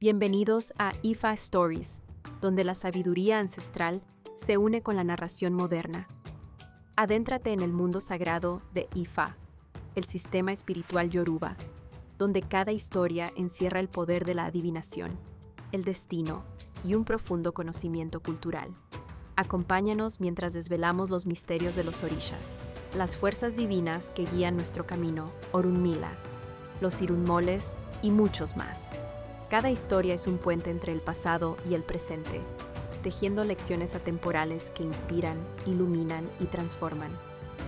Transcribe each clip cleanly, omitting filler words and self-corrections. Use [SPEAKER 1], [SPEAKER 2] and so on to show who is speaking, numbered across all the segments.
[SPEAKER 1] Bienvenidos a Ifa Stories, donde la sabiduría ancestral se une con la narración moderna. Adéntrate en el mundo sagrado de Ifa, el sistema espiritual yoruba, donde cada historia encierra el poder de la adivinación, el destino y un profundo conocimiento cultural. Acompáñanos mientras desvelamos los misterios de los orishas, las fuerzas divinas que guían nuestro camino, Orunmila, los irunmoles y muchos más. Cada historia es un puente entre el pasado y el presente, tejiendo lecciones atemporales que inspiran, iluminan y transforman.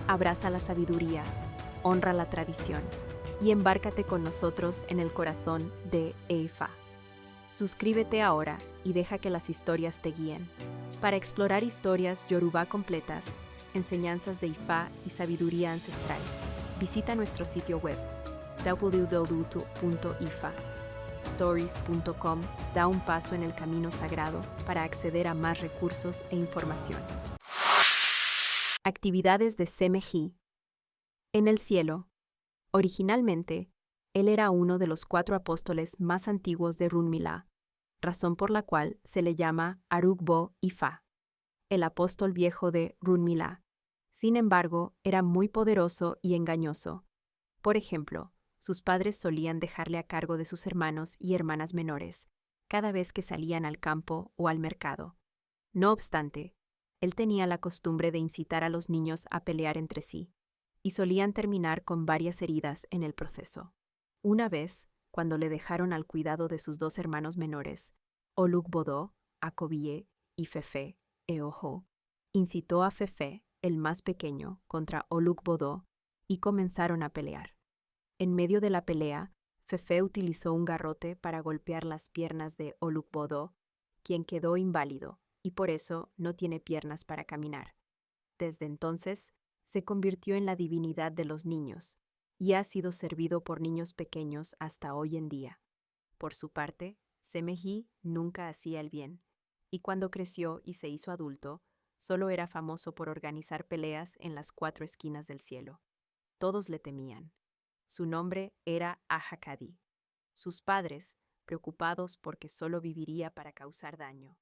[SPEAKER 1] Abraza la sabiduría, honra la tradición y embárcate con nosotros en el corazón de Ifa. Suscríbete ahora y deja que las historias te guíen. Para explorar historias yoruba completas, enseñanzas de Ifa y sabiduría ancestral, visita nuestro sitio web www.ifastories.com. Da un paso en el camino sagrado para acceder a más recursos e información. Actividades de Semeji. En el cielo. Originalmente, él era uno de los 4 apóstoles más antiguos de Runmila, razón por la cual se le llama Arugbo Ifa, el apóstol viejo de Runmila. Sin embargo, era muy poderoso y engañoso. Por ejemplo, sus padres solían dejarle a cargo de sus hermanos y hermanas menores, cada vez que salían al campo o al mercado. No obstante, él tenía la costumbre de incitar a los niños a pelear entre sí, y solían terminar con varias heridas en el proceso. Una vez, cuando le dejaron al cuidado de sus 2 hermanos menores, Olugbodo, Akobie y Fefe, Eojo, incitó a Fefe, el más pequeño, contra Olugbodo y comenzaron a pelear. En medio de la pelea, Fefe utilizó un garrote para golpear las piernas de Olugbodo, quien quedó inválido y por eso no tiene piernas para caminar. Desde entonces, se convirtió en la divinidad de los niños y ha sido servido por niños pequeños hasta hoy en día. Por su parte, Semeji nunca hacía el bien, y cuando creció y se hizo adulto, solo era famoso por organizar peleas en las 4 esquinas del cielo. Todos le temían. Su nombre era Ahakadi. Sus padres, preocupados porque solo viviría para causar daño,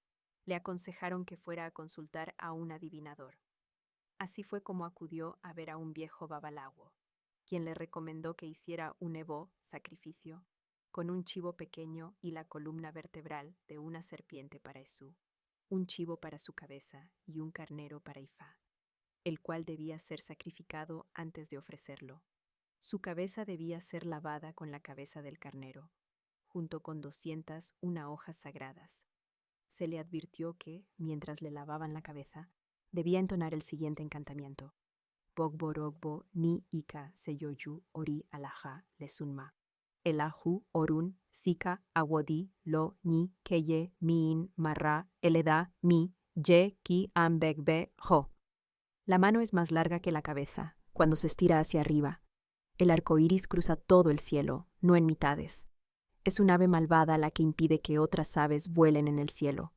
[SPEAKER 1] le aconsejaron que fuera a consultar a un adivinador. Así fue como acudió a ver a un viejo babalawo, quien le recomendó que hiciera un ebo, sacrificio, con un chivo pequeño y la columna vertebral de una serpiente para Esú, un chivo para su cabeza y un carnero para Ifá, el cual debía ser sacrificado antes de ofrecerlo. Su cabeza debía ser lavada con la cabeza del carnero, junto con 201 hojas sagradas. Se le advirtió que, mientras le lavaban la cabeza, debía entonar el siguiente encantamiento: Bogborogbo ni ika seyoyu ori alaha lesunma. Elahu orun sika awodi lo ni keye miin marra eleda mi ye ki ambegbe ho. La mano es más larga que la cabeza, cuando se estira hacia arriba. El arco iris cruza todo el cielo, no en mitades. Es un ave malvada la que impide que otras aves vuelen en el cielo.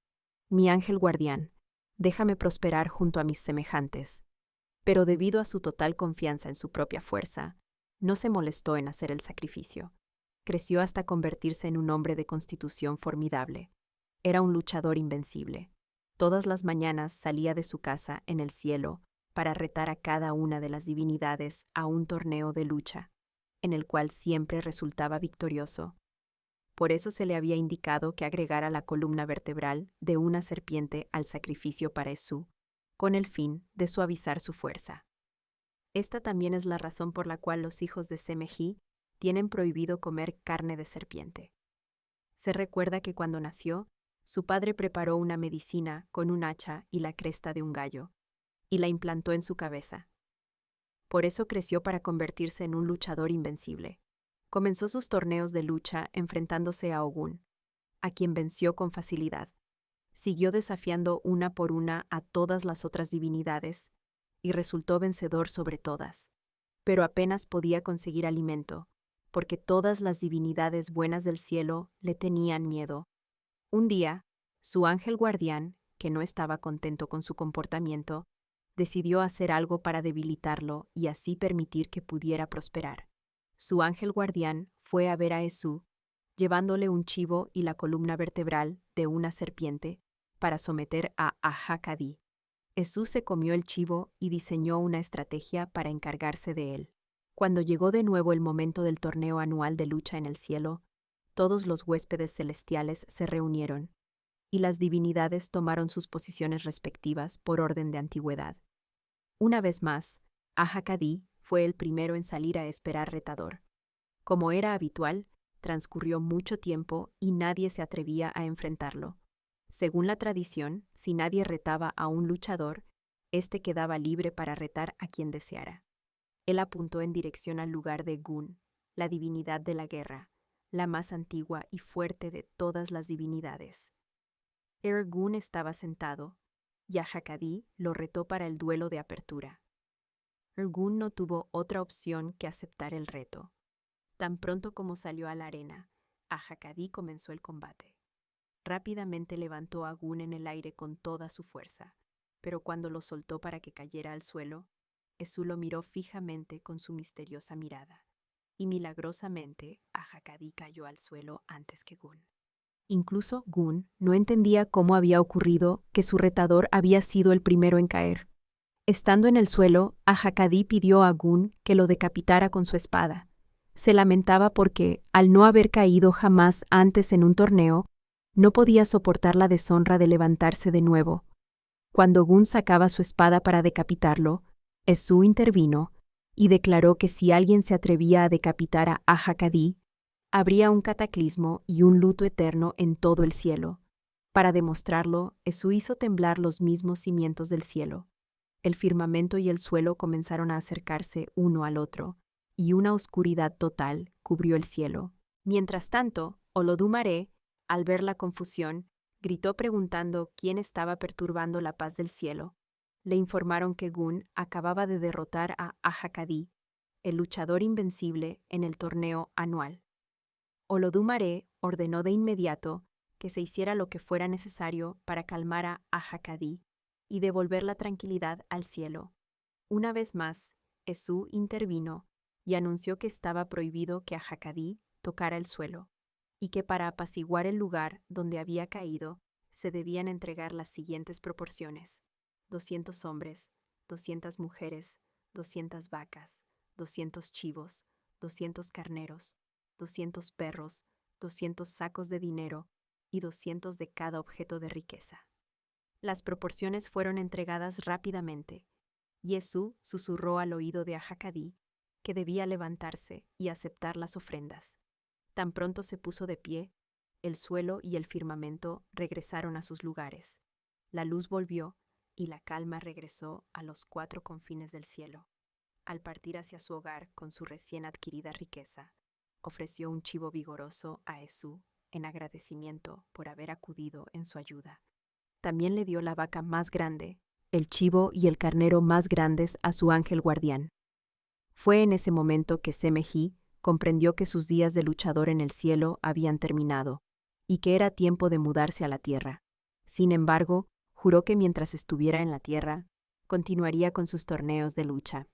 [SPEAKER 1] Mi ángel guardián, déjame prosperar junto a mis semejantes. Pero debido a su total confianza en su propia fuerza, no se molestó en hacer el sacrificio. Creció hasta convertirse en un hombre de constitución formidable. Era un luchador invencible. Todas las mañanas salía de su casa en el cielo para retar a cada una de las divinidades a un torneo de lucha, en el cual siempre resultaba victorioso. Por eso se le había indicado que agregara la columna vertebral de una serpiente al sacrificio para Esú, con el fin de suavizar su fuerza. Esta también es la razón por la cual los hijos de Semeji tienen prohibido comer carne de serpiente. Se recuerda que cuando nació, su padre preparó una medicina con un hacha y la cresta de un gallo, y la implantó en su cabeza. Por eso creció para convertirse en un luchador invencible. Comenzó sus torneos de lucha enfrentándose a Ogún, a quien venció con facilidad. Siguió desafiando una por una a todas las otras divinidades y resultó vencedor sobre todas. Pero apenas podía conseguir alimento, porque todas las divinidades buenas del cielo le tenían miedo. Un día, su ángel guardián, que no estaba contento con su comportamiento, decidió hacer algo para debilitarlo y así permitir que pudiera prosperar. Su ángel guardián fue a ver a Esú, llevándole un chivo y la columna vertebral de una serpiente para someter a Aja-Kadí. Esú se comió el chivo y diseñó una estrategia para encargarse de él. Cuando llegó de nuevo el momento del torneo anual de lucha en el cielo, todos los huéspedes celestiales se reunieron, y las divinidades tomaron sus posiciones respectivas por orden de antigüedad. Una vez más, Aja-Kadí fue el primero en salir a esperar retador. Como era habitual, transcurrió mucho tiempo y nadie se atrevía a enfrentarlo. Según la tradición, si nadie retaba a un luchador, éste quedaba libre para retar a quien deseara. Él apuntó en dirección al lugar de Gun, la divinidad de la guerra, la más antigua y fuerte de todas las divinidades. Gun estaba sentado, y Aja-Kadí lo retó para el duelo de apertura. Gun no tuvo otra opción que aceptar el reto. Tan pronto como salió a la arena, Aja-Kadí comenzó el combate. Rápidamente levantó a Gun en el aire con toda su fuerza, pero cuando lo soltó para que cayera al suelo, Esú lo miró fijamente con su misteriosa mirada, y milagrosamente Aja-Kadí cayó al suelo antes que Gun. Incluso Gun no entendía cómo había ocurrido que su retador había sido el primero en caer. Estando en el suelo, Aja-Kadí pidió a Gun que lo decapitara con su espada. Se lamentaba porque, al no haber caído jamás antes en un torneo, no podía soportar la deshonra de levantarse de nuevo. Cuando Gun sacaba su espada para decapitarlo, Esú intervino y declaró que si alguien se atrevía a decapitar a Aja-Kadí, habría un cataclismo y un luto eterno en todo el cielo. Para demostrarlo, Esú hizo temblar los mismos cimientos del cielo. El firmamento y el suelo comenzaron a acercarse uno al otro, y una oscuridad total cubrió el cielo. Mientras tanto, Olodumare, al ver la confusión, gritó preguntando quién estaba perturbando la paz del cielo. Le informaron que Gun acababa de derrotar a Aja-Kadí, el luchador invencible, en el torneo anual. Olodumare ordenó de inmediato que se hiciera lo que fuera necesario para calmar a Aja-Kadí y devolver la tranquilidad al cielo. Una vez más, Esú intervino y anunció que estaba prohibido que Aja-Kadí tocara el suelo, y que para apaciguar el lugar donde había caído, se debían entregar las siguientes proporciones: 200 hombres, 200 mujeres, 200 vacas, 200 chivos, 200 carneros, 200 perros, 200 sacos de dinero y 200 de cada objeto de riqueza. Las proporciones fueron entregadas rápidamente, y Esú susurró al oído de Aja-Kadí que debía levantarse y aceptar las ofrendas. Tan pronto se puso de pie, el suelo y el firmamento regresaron a sus lugares. La luz volvió y la calma regresó a los 4 confines del cielo. Al partir hacia su hogar con su recién adquirida riqueza, ofreció un chivo vigoroso a Esú en agradecimiento por haber acudido en su ayuda. También le dio la vaca más grande, el chivo y el carnero más grandes a su ángel guardián. Fue en ese momento que Semejí comprendió que sus días de luchador en el cielo habían terminado, y que era tiempo de mudarse a la tierra. Sin embargo, juró que mientras estuviera en la tierra, continuaría con sus torneos de lucha.